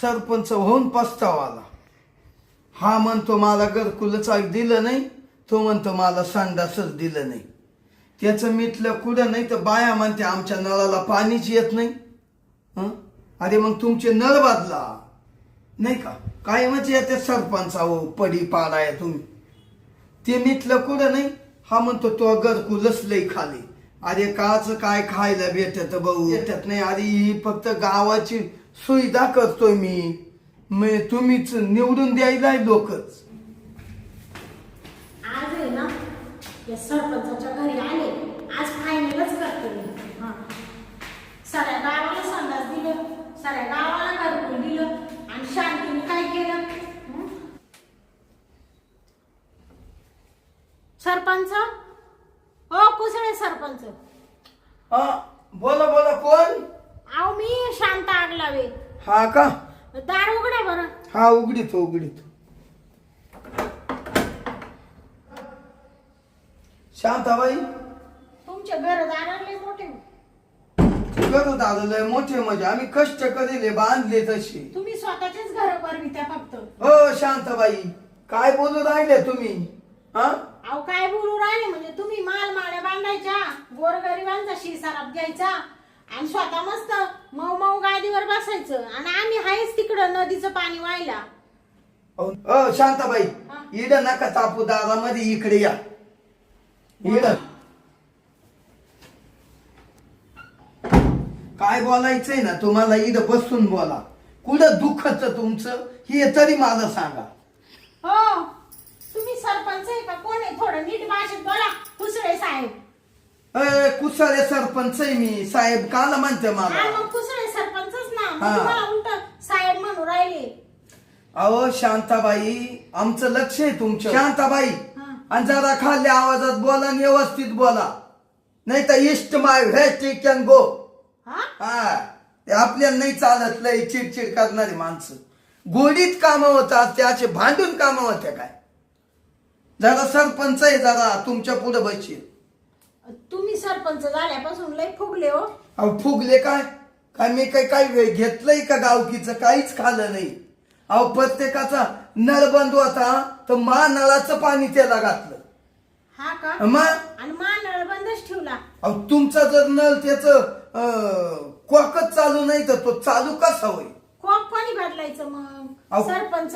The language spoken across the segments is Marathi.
सरपंच होऊन पस्तावा आला. हा म्हणतो मला घरकुलच दिलं नाही, तो म्हणतो मला संडासच दिलं नाही. त्याचं मिटलं कुठं नाही तर बाया म्हणते आमच्या नळाला पाणीच येत नाही. अरे मग तुमचे नळ बदला नाही का, काय म्हणजे येते सरपंचावर पडी पाडाय तुम्ही. ते मिटलं कुठं नाही. हा म्हणतो तो घरकुलच लई खाली. अरे काच काय खायला भेटत भाऊ, भेटत नाही. अरे ही फक्त गावाची सुविधा करतोय मी, तुम्हीच निवडून द्यायला लोकच. आज आहे ना या सरपंचाच्या घरी आले, आज फायनलच करते मी. साऱ्या गावाला संडास दिलं, साऱ्या गावाला घरकुल दिलं आणि शांतीने काय केलं? सरपंच हो, कुसळे सरपंच. बोला बोला, कोण? अहो मी शांत आगलावे. हा का? दार उघडा बरं. हा उघडीतो. शांताबाई, तुमचे घरदार लय मोठे. घरदार लय मोठे म्हणजे आम्ही कष्ट करेले बांधले तसे. तुम्ही स्वतःचेच घर बनवित्या फक्त. हो शांताबाई, काय बोलू राहिले तुम्ही? अहो काय बोलू राहिले म्हणजे तुम्ही माल माड्या बांधायच्या, गोरगरिबांचा शिरसाराप घ्यायचा आणि स्वतः मस्त मऊ मऊ गादीवर बसायचं आणि आम्ही आहेच तिकडं नदीचं पाणी व्हायला. शांताबाई, इड नका तापू, दारामध्ये इकडे या. इड काय बोलायचंय ना तुम्हाला, इड बसून बोला. कुठं दुःखच तुमचं हे तरी मला सांगा. हो, तुम्ही सरपंच आहे का कोण आहे? थोडं नीट भाषेत बोला. कुसळे साहेब. कुसळे सरपंच आहे मी. साहेब काल म्हणते मला. मग कुसळे सरपंचच ना, मग तुम्हाला उलट साहेब म्हणून राहिले. अहो शांताबाई, आमचं लक्ष आहे तुमचं. शांताबाई, आणि जरा खाल्ल्या आवाजात बोला आणि व्यवस्थित बोला, नाही तर east my waste can go. आपल्याला नाही चालत. लय चिडचिड करणारी माणसं गोडीत कामं होतात, त्याचे भांडून कामं होत्या काय. जरा सरपंच आहे, जरा तुमच्या पुढे बसशील. तुम्ही सरपंच झाल्यापासून लय फुगले हो. अहो फुगले काय? काय मी काही घेतलंय का गावकीचं? काहीच खाल्लं नाही. अहो प्रत्येकाचा नळ बंद होता तर नळाचं पाणी त्याला घातलं. हा का? आणि नळ बंदच ठेवला. अहो तुमचा जर नळ त्याच कॉकच चालू नाही तर तो चालू कसा होईल? कॉक कोणी बदलायचं मग? सरपंच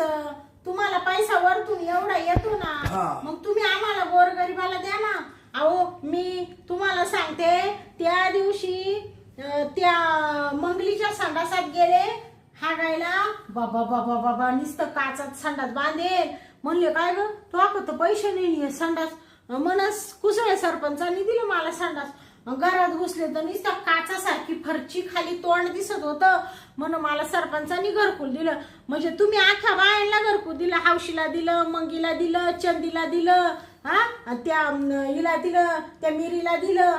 तुम्हाला पैसा वरतून एवढा येतो ना, मग तुम्ही आम्हाला गोरगरिबाला द्या ना. अहो मी तुम्हाला सांगते, त्या दिवशी त्या मंगलीच्या संडासात गेले हागायला. बाबा बाबा बाबा, नुसतं काचात संडास बांधेल. म्हणले काय ग तो पैसे नाही संडास. मनस कुसळे सरपंचांनी दिलं मला संडास. घरात घुसले तर नुसतं काचासारखी फरची खाली तोंड दिसत होतं. म्हणून मला सरपंचांनी घरकुल दिलं. म्हणजे तुम्ही आख्या बायांना घरकुल दिलं. हौशीला दिलं, मंगीला दिलं, चंदीला दिलं, त्या हिला दिलं, त्या मिरीला दिलं.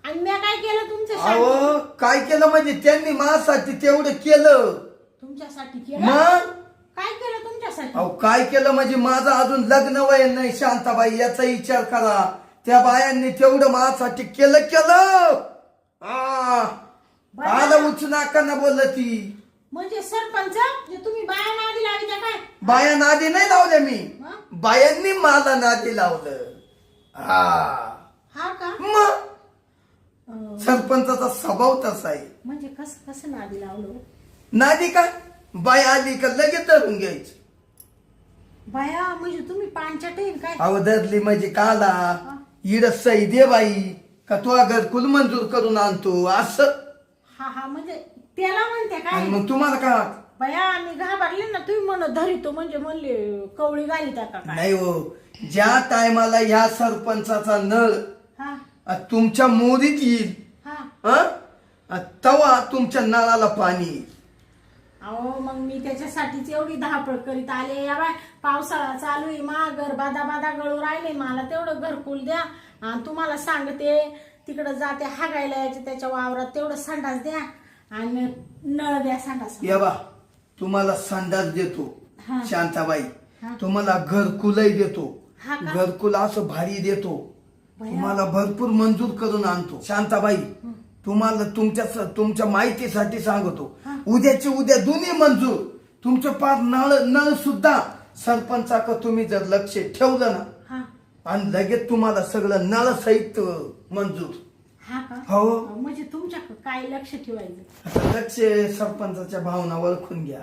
आणि मी काय केलं तुमच्या? काय केलं म्हणजे त्यांनी माझ्यासाठी तेवढं केलं. तुमच्यासाठी केलं? मग काय केलं तुमच्यासाठी? अहो काय केलं म्हणजे माझं अजून लग्न वय नाही. शांताबाई, याचा विचार करा. त्या बायांनी तेवढं माझ्यासाठी केलं. आला उच नाकांना बोललं ती. म्हणजे सरपंच तुम्ही बाया नादी लावल्या काय? बाया नादी नाही लावल्या मी, बायांनी मला नादी लावलं. हा का? मग सरपंचाचा स्वभाव तसा आहे. म्हणजे कसं नादी लावलं? नादी काय, बाय आली का लगेच धरून घ्यायची. बाया म्हणजे तुम्ही पांचट येईल काय? अवधरली म्हणजे काला इड सई दे बाई का तो घरकुल मंजूर करून आणतो असं. हा म्हणजे त्याला म्हणते काय? मग तुम्हाला काय? बाया मी घाबरले ना. तुम्ही म्हणत धरितो म्हणजे म्हणले कवळी घाली त्या का? नाही हो, ज्या टायमाला ह्या सरपंचाचा नळ तुमच्या मोरीत येईल तेव्हा तुमच्या नळाला पाणी येईल. अहो मग मी त्याच्यासाठीच एवढी धावपळ करीत आले. या बाय पावसाळा चालू आहे, घर बादा गळू राहिले. मला तेवढं घरकुल द्या. आणि तुम्हाला सांगते तिकडं जाते हागायला यायचे त्याच्या वावरात, तेवढं संडास द्या आणि नळ द्या संडास. या बा तुम्हाला संडास देतो शांताबाई, तुम्हाला घरकुलही देतो. घरकुल असं भारी देतो, तुम्हाला भरपूर मंजूर करून आणतो. शांताबाई तुम्हाला तुमच्या माहितीसाठी सांगतो, हा. उद्याची उद्या दोन्ही मंजूर. तुमचं पार नळ सुद्धा सरपंचाक तुम्ही जर लक्ष ठेवलं ना, हा आणि लगेच तुम्हाला सगळं नळ सहित मंजूर. हा का? हो. म्हणजे तुमच्या काय लक्ष ठेवायचं? आता लक्ष सरपंचाच्या भावना ओळखून घ्या.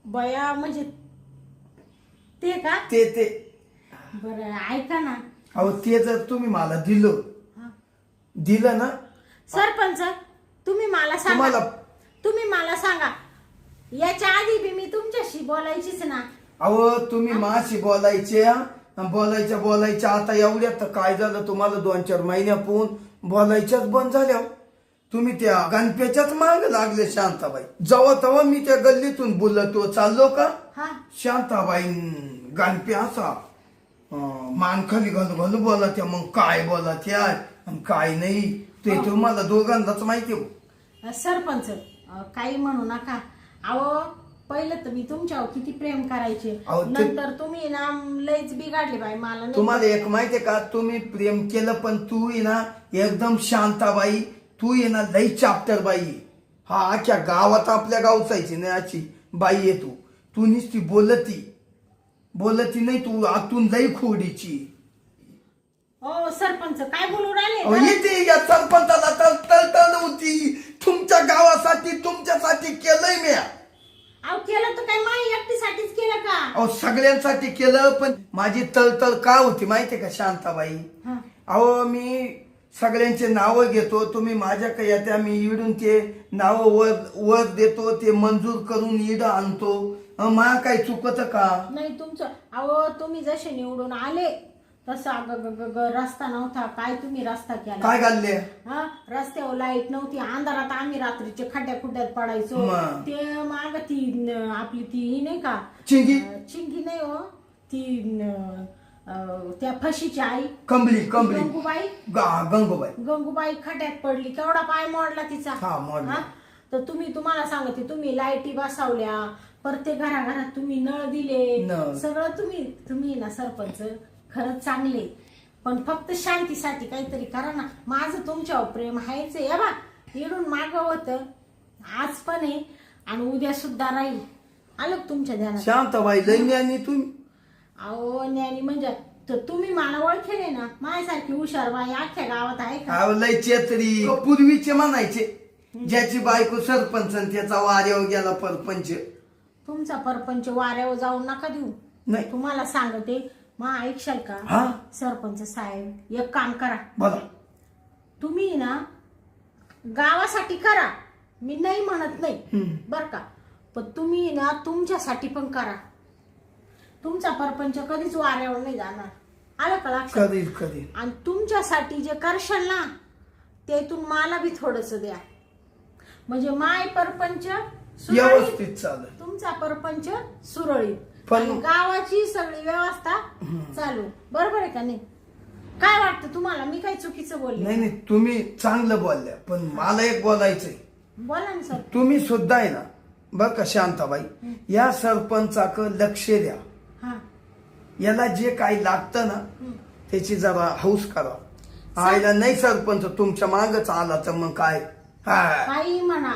बया म्हणजे ते का? ते बरं ऐका ना. अहो ते जर तुम्ही मला दिलं ना, सरपंच तुम्ही मला सांगा, तुम्हाला तुम्ही मला सांगा, याच्या आधी बी मी तुमच्याशी बोलायचीच ना. अहो तुम्ही माझी बोलायच्या आता एवढ्यात तर काय झालं, तुम्हाला 2-4 महिन्यापून बोलायच्याच बंद झाल्या. तुम्ही त्या गणप्याच्याच माग लागले शांताबाई. जेव्हा तेव्हा मी त्या गल्लीतून बोलतो चाललो का, हा शांताबाई गणप्या असा मान खाली घालू बोला त्या, मग काय बोला त्या आणि काय नाही ते तुम्हाला दोघांनाच माहिती हो. सरपंच काही म्हणू नका. अहो पहिलं तर मी तुमच्यावर किती प्रेम करायचे, अहो, नंतर तुम्ही ना लयच बिघडले बाई. मला नाही. तुम्हाला एक माहितीये का, तुम्ही प्रेम केलं पण तू आहे ना एकदम शांताबाई, तू आहे ना लई चाप्टर बाई. हा अख्ख्या गावात आपल्या गावचायची नाही अशी बाई आहे तू. तू नुसती बोलती नाही, तू आतून लई खोडीची. हो सरपंच काय बोलू राहिले? अहो, येते या सरपंचाला तळतळ होती. तुमच्या गावासाठी तुमच्यासाठी केलंय मी. अहो केलं तर काय माई एकटीसाठीच केलं का? अहो सगळ्यांसाठी केलं, पण माझी तळतळ का होती माहितीये का शांताबाई? हा. अहो मी सगळ्यांचे नाव घेतो, तुम्ही माझ्याकडे येत्या, मी इडून ते नाव वर देतो, ते मंजूर करून इड आणतो. मा काय चुकत का? नाही तुमचं. अहो तुम्ही जसे निवडून आले तसा रस्ता नव्हता. काय तुम्ही रस्ता केला? काय घालले? हा रस्त्यावर लाईट नव्हती, अंधारात आम्ही रात्रीचे खड्ड्यात पडायचो. मग? ते माग ती आपली ती ही नाही का, चिंगी चिंगी नाही हो, ती त्या फशीची आई कंबली गंगूबाई गंगूबाई खड्ड्यात पडली, केवढा पाय मोडला तिचा. हा, मोडला. हा? तर तुम्हाला सांगते, तुम्ही लाईटी बसवल्या, प्रत्येक घराघरात तुम्ही नळ दिले, नळ. सगळं तुम्ही ना सरपंच खरंच चांगले. पण फक्त शांतीसाठी काहीतरी करा ना. माझं तुमच्यावर प्रेम आहेच आहे. बा इडून मागं होतं, आज पण आहे आणि उद्या सुद्धा राहील. आलं का तुमच्या ध्यानात? शांताबाई लई ज्ञानी तुम्ही. अहो ज्ञानी म्हणजे तर तुम्ही मला ओळखेले ना, माझ्यासारखी हुशार बाई अख्ख्या गावात आहे का? अहो लई चेतरी. पूर्वीचे म्हणायचे, ज्याची बायको सरपंच आणि त्याचा वाऱ्यावर गेला परपंच. तुमचा परपंच वाऱ्यावर जाऊन नका देऊ. नाही. तुम्हाला सांगते, मग ऐकशाल का? हा? सरपंच साहेब एक काम करा, बोला. तुम्ही ना गावासाठी करा, मी नाही म्हणत नाही बर का, पण तुम्ही ना तुमच्यासाठी पण करा. तुमचा परपंच कधीच वाऱ्यावर नाही जाणार. आलं का लक्षात? कधी आणि तुमच्यासाठी जे करशाल ना, त्यातून मला बी थोडस द्या, म्हणजे माय परपंच सुरळीत, व्यवस्थित चालेल. तुमचा परपंच सुरळीत, पण आणि गावाची सगळी व्यवस्था चालू. बरोबर आहे का नाही? काय वाटतं तुम्हाला? मी काही चुकीचं बोलले? नाही तुम्ही चांगलं बोलल्या, पण मला एक बोलायचंय. बोला ना सर. तुम्ही सुद्धा आहे ना बर का शांताबाई, या सरपंचाक लक्ष द्या. हा याला जे काही लागतं ना त्याची जरा हौस करा. आईला नाही सरपंच तुमच्या मागच आला तर मग काय. काही म्हणा,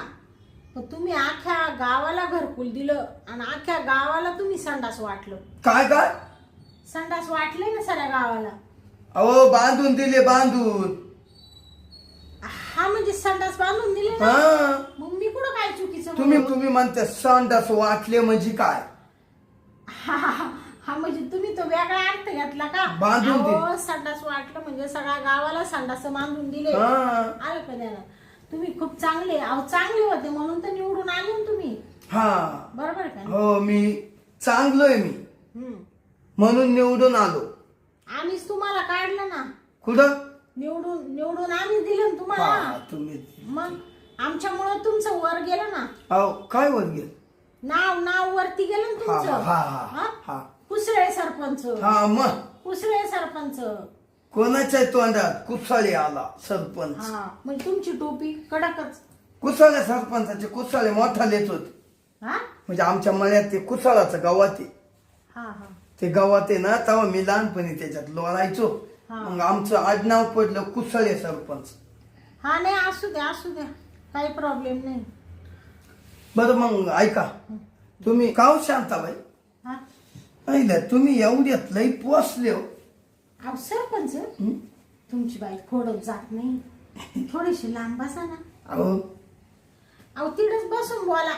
पण तुम्ही अख्ख्या गावाला घरकुल दिलं आणि अख्ख्या गावाला तुम्ही संडास वाटलं. काय संडास वाटले ना सगळ्या गावाला. अहो बांधून दिले बांधून. हा म्हणजे संडास बांधून दिले ना. हा मग मी कुठं काय चुकीचं बोललो? तुम्ही म्हणता संडास वाटले म्हणजे काय? हा म्हणजे तुम्ही तो वेगळा अर्थ घेतला का? बांधून दिले. अहो, संडास वाटलं म्हणजे सगळ्या गावाला संडास बांधून दिले. हा. आलं का त्याला? तुम्ही खूप चांगले, अहो चांगले होते म्हणून तर निवडून आले ना तुम्ही. हा बरोबर का? हो मी चांगलोय मी म्हणून निवडून आलो. आम्हीच तुम्हाला काढलं ना. कुठं? निवडून आम्ही दिलं ना तुम्हाला. तुम्ही मग आमच्यामुळे तुमचं वर गेलं ना. अहो काय वर गेल? नाव वरती गेलं ना तुमचं. हा कुसळे सरपंच. हा मग कुसळे सरपंच. कोणाच्या तोंडात कुसाळे आला सरपंच. हा म्हणजे तुमची टोपी कडकच. कुसाळे सरपंचाचे कुसाळे मोठा लेत होते. हा म्हणजे आमच्या मळ्यात ते कुसाळाचं गावात आहे. हा हा ते गावात आहे ना, तेव्हा मी लहानपणी त्याच्यात लोळायचो. हा. मग आमचं आडनाव पडलं कुसाळे सरपंच. हा नाही असू द्या काही प्रॉब्लेम नाही. बरं मग ऐका, तुम्ही काव शांताबाई हा ऐकलं, तुम्ही एवढ्यात लई पोचले हो. अहो सरपंच तुमची बाई खोडत जात नाही, थोडीशी लांब बसा ना. अहो अहो तिथंच बसून बोला.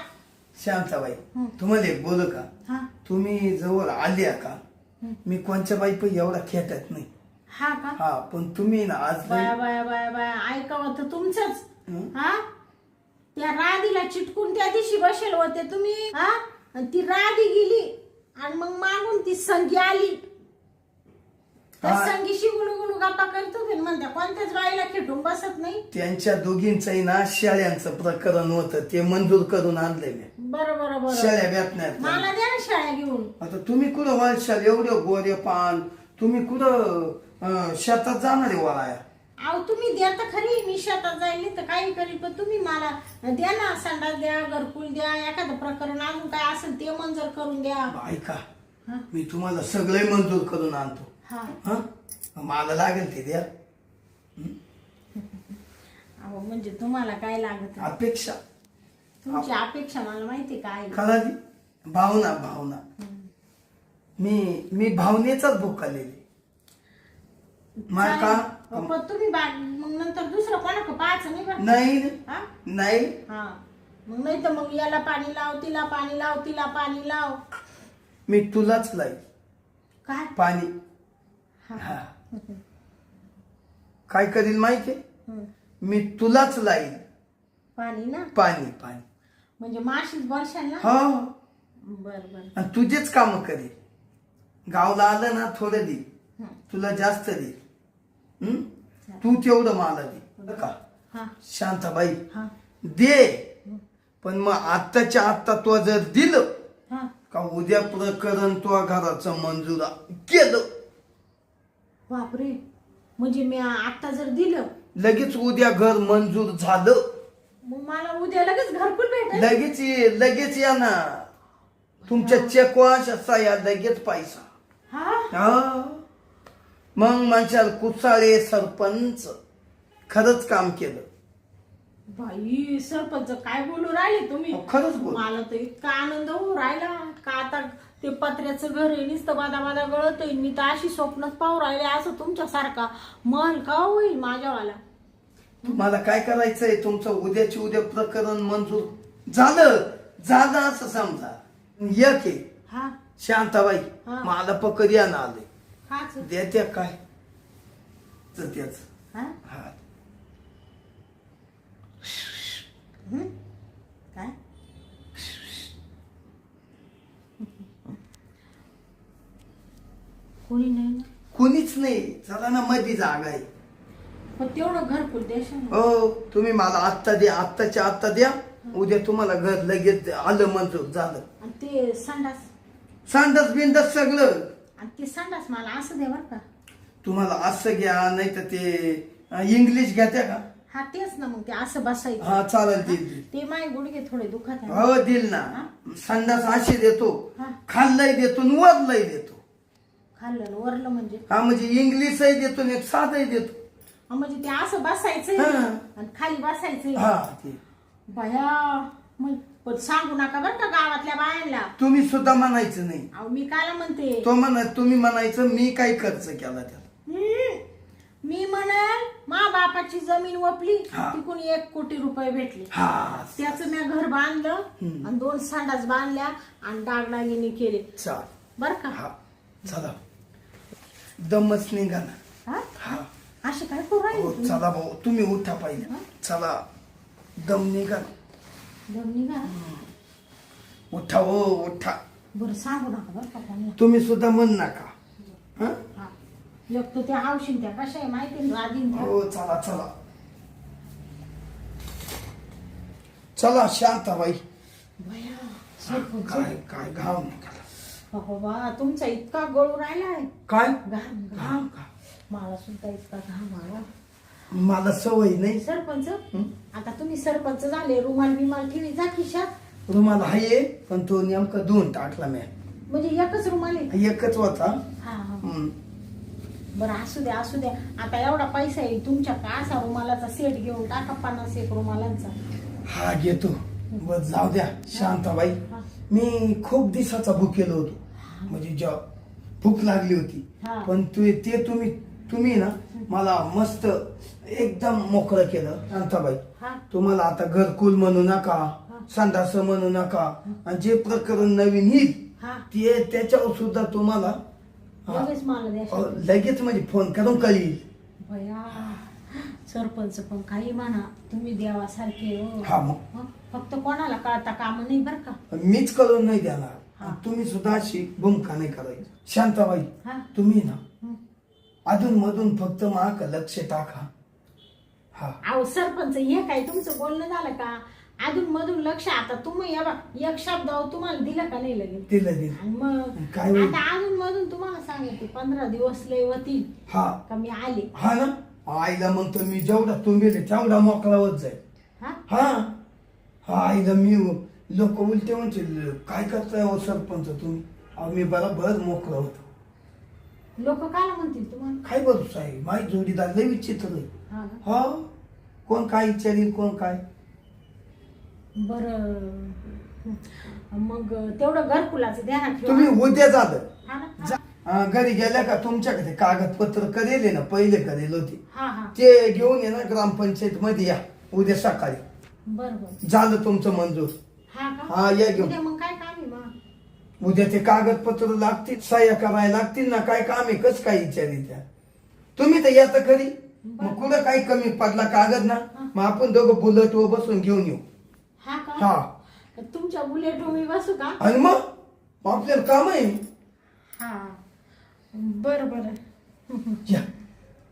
शांताबाई तुम्हाला एक बोलू का? हा तुम्ही जवळ आल्या का मी कोणच्या बाई पण एवढा खेटत नाही. हा का? हा पण तुम्ही ना आज लई- बाया बाया बाया बाया ऐकावं तर तुमचंच. हा त्या राधीला चिटकून त्या दिवशी बसेल होते तुम्ही. हा आणि ती राधी गेली आणि मग मागून ती संगी आली. त्या हा. संगीशी गुणू गप्पा करत होते ना, म्हणत्या कोणत्याच बाईला खेटून बसत नाही. त्यांच्या दोघींचंही ना शाळ्यांचं प्रकरण होतं, ते मंजूर करून आणले मी. बरं बरं बरं शाळ्या भेटण्यात मला द्या ना शाळा घेऊन. आता तुम्ही कुठं वालशाल एवढे गोरे पान, तुम्ही कुठं शेतात जाणार आहे वळाया? अहो तुम्ही द्या तर खरी, मी शेतात जाईल तर काही करील, पण तुम्ही मला द्या ना, संडास द्या, घरकुल द्या, एखादं प्रकरण अजून काय असेल ते मंजूर करून द्या. ऐका हा? मी तुम्हाला सगळे मंजूर करून आणतो. हा हा मला लागेल ते द्या. अहो म्हणजे तुम्हाला काय लागत? अपेक्षा तुमची अपेक्षा मला माहिती काय. कळाली? भावना भावना मी भावनेचाच भोकालेली का? पण तुम्ही मग नंतर दुसरं कोणाक पाहायचं नाही बरं? नाही हा? नाही हा मग नाही तर मग याला पाणी लाव, तिला पाणी लाव, तिला पाणी लाव. मी तुलाच लाई काय? पाणी. हा. हा. काय करील माहितीये? हं. मी तुलाच लाईल पाणी ना, पाणी पाणी. म्हणजे माशीच बोलशाल ना. हा बर बर. आणि तुझेच काम करेल. गावला आलं ना थोडं दे, हं. तुला जास्त दे. तू तेवढं मला दे बरं का? हा शांताबाई हा दे, पण मग आत्ताच्या आत्ता तो जर दिलं हा. का उद्या प्रकरण तो घराचं मंजूर केलं, बापरे, म्हणजे मी आता जर दिलं लगेच उद्या घर मंजूर झालं, मग मला उद्या लगेच घरकुल भेटेल. लगेच या ना तुमच्या चेकवाश सह्या, लगेच पैसा. हा हा मग म्हणशाल कुसाळे सरपंच खरंच काम केलं. बाई सरपंच काय बोलू राहिले तुम्ही? खरंच बोल. मला तर इतका आनंद होऊ राहिला का आता ते पत्र्याचं घर आहे, नुसतं बादा बादा गळत. मी तर अशी स्वप्नच पाहू राहिले असं तुमच्यासारखा महल का होईल माझ्यावाला. तुम्हाला काय करायचंय? तुमचं उद्याची उद्या प्रकरण मंजूर झालं असं समजा. एक आहे हा शांताबाई, हा. मला पकड या ना आले हाच देत्या काय तर त्याच. हा हा हं? काय कोणी नाही ना? कोणीच नाही. चला ना मध्ये जागा आहे. पण तेवढं घरकुल देशाल ना? हो तुम्ही मला आत्ता द्या, आत्ताच्या आत्ता द्या, उद्या तुम्हाला घर लगेच आलं मंजूर झालं. आणि ते संडास सांडस बिंडस सगळं. आणि ते संडास मला असं दे बरं का. तुम्हाला असं घ्या नाही तर ते इंग्लिश घेत्या का? हा तेच ना, मग ते असं बसायचं. हा चालेल देईल. ते माय गुडघे थोडे दुखत आहे. हो देईल ना. संडास अशी देतो, हा. खाल्लंही देतो आणि वरलंही देतो. खाल्लं आणि वरलं म्हणजे हा म्हणजे इंग्लिशही देतो आणि एक साधंही देतो. म्हणजे ते असं बसायचंय हा. आणि खाली बसायचंय. हा ते बया मग पण सांगू नका बरं का गावातल्या बायांना. तुम्ही सुद्धा म्हणायचं नाही. अहो मी काला म्हणते, तो तुम्ही म्हणायचं मी काही खर्च केला त्याला. मी म्हणाल मा बापाची जमीन वपली, हा. तिकून 1 कोटी रुपये भेटले. हा त्याचं मी घर बांधलं आणि 2 संडास बांधल्या आणि डागडागिनी केले चाल. बर का. हा चला दमच निघा ना. हा हा असे काय करू राहिले हो तुम्ही? चला भाऊ तुम्ही उठा पाहिजे. हा? चला दम निघा. दम निघा. उठा हो उठा. बरं सांगू नका बरं का कोणाला. तुम्ही सुद्धा म्हण नका. हा? हा. एक तर त्या हावशीन त्या कशा आहे माहिती ना, राधीन त्या. हो चला चला चला शांताबाई. बया, सरपंच. काय काय घाव निघाला. अहो बा तुमचा इतका गळू राहिलाय. काय घाम घाम मला सुद्धा इतका घाम आला. मला सवय नाही. सरपंच आता तुम्ही सरपंच झाले, रुमाल बिमाल ठेवी जा खिशात. रुमाल आहे पण तो नेमका 2 टाकला मी. म्हणजे एकच रुमाल आहे? एकच होता. हा हा. हम्म. बरं असू द्या आता एवढा पैसा आहे तुमच्या का असा रुमालाचा सेट घेऊन टाका 50 रुमालांचा. हा घेतो. बस जाऊ द्या शांताबाई, हा. मी खूप दिवसाचा भुकेलो होतो, म्हणजे भूक लागली होती. हा. पण तुम्ही ना मला मस्त एकदम मोकळं केलं शांताबाई. हा. तुम्हाला आता घरकुल म्हणू नका, संडास म्हणू नका, आणि जे प्रकरण नवीन येईल हा. ते त्याच्यावर सुद्धा तुम्हाला लगेच मला द्या. लगेच म्हणजे फोन करून कळील. बया सरपंच पण काही म्हणा तुम्ही देवासारखे हो. हा मग हं? फक्त कोणाला कळता काम नाही बर का. मीच करून नाही देणार, हा. तुम्ही सुद्धा अशी भूमिका नाही करायची. शांताबाई हा. तुम्ही ना हं. अधून मधून फक्त माक लक्ष टाका. हा अहो सरपंच हे काय तुमचं बोलणं झालं का. अधून मधून लक्ष आता तुम्ही या बा एक शब्द तुम्हाला दिला का नाही लगेच दिलं आणि मग काय होईल? आता अधून मधून तुम्हाला सांगते 15 दिवस लय होतील हा का मी आले. हा ना आईला मग तर मी जेवढा तुम्ही तेवढा मोकळावत जाईल. हा हा हा आईला मी लोक उलटे म्हणतील काय करताय हो सरपंच तुम्ही. अहो, मी बरोबर मोकळा होतो. लोक काय म्हणतील तुम्हाला. काय भरोसा आहे, माझी जोडीदार लय विचित्र आहे. हा ना? हा कोण काय विचारील कोण काय. बर मग तेवढं घरकुलाचं ध्यानात ठेवा. तुम्ही उद्या झालं हा ना? घरी गेल्या का तुमच्याकडे कागदपत्र करेल ना, पहिले करेल होते हा हा ते घेऊन ये ना ग्रामपंचायत मध्ये या उद्या सकाळी. बर बर झालं तुमचं मंजूर. हा का हा या घेऊन. उद्या मग काय काम आहे मग. उद्या ते कागदपत्र लागतील, सह्या करायला लागतील ना, काय काम आहे कस काय विचारी त्या. तुम्ही तर येतं खरी, मग कुठं काही कमी पडला कागद ना, मग आपण दोघं बुलेट वर बसून घेऊन येऊ. हा हा का तुमच्या बुलेट मी बसू का. आणि मग आपल्याला काम आहे. हा बर बर या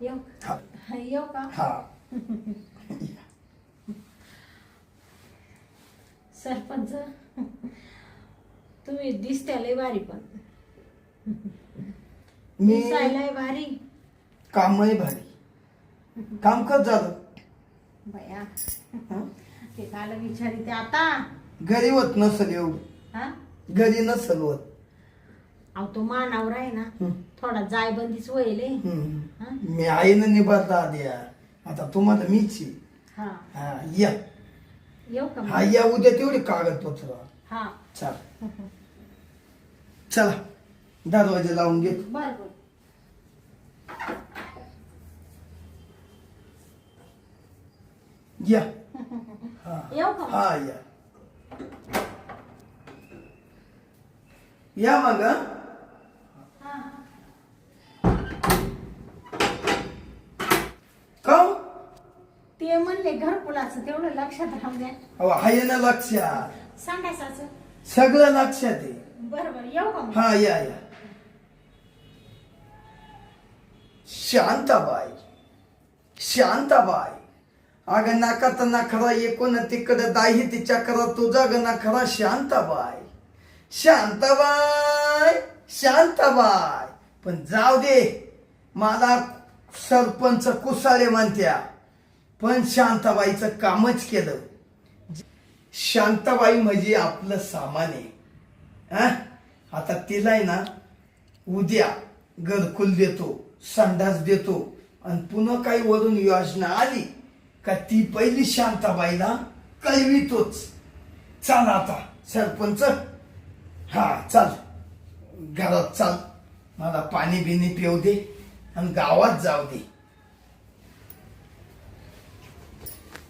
येऊ हा येऊ का. हा सरपंच तुम्ही दिसत्या लय भारी पण मी दिसायला भारी. कामही भारी काम कर झालं. बया हा? ते काल विचारिते आता. घरी होत नसल एवढं, हा घरी नसल होत. अहो तो मानावर आहे ना थोडा जायबंदीच होईल हे. हा? मी आहे ना निभारता आद्या, आता तुम्हाला मीच आहे. हा हा या येऊ का हा मग? या उद्या तेवढे कागदपत्र. हा चल चला दरवाजा लावून घे. बर बर या हा येऊ का मग? हा या या मग हं? हा. का ते म्हणले घरकुलाचं तेवढं लक्षात राहू द्या. अहो आहे ना लक्षात, सांगायचं सगळं लक्षात आहे. बर बर येऊ का मग? हा या या शांताबाई शांताबाई अगं नाका तर नखरा एकूण तिकडं दाही तिच्या करा तुझा ग नखरा शांताबाई शांताबाई शांताबाई. पण जाऊ दे, मला सरपंच कुसाळे म्हणत्या, पण शांताबाईचं कामच केलं. शांताबाई म्हणजे आपलं सामान आहे. आता तिला आहे ना उद्या घरकुल देतो, संडास देतो, आणि पुन्हा काही वरून योजना आली का ती पहिली शांताबाईला कळवितोच. चाल आता सरपंच, हा चाल घरात चाल, मला पाणी बिनी पिऊ दे आणि गावात जाऊ दे.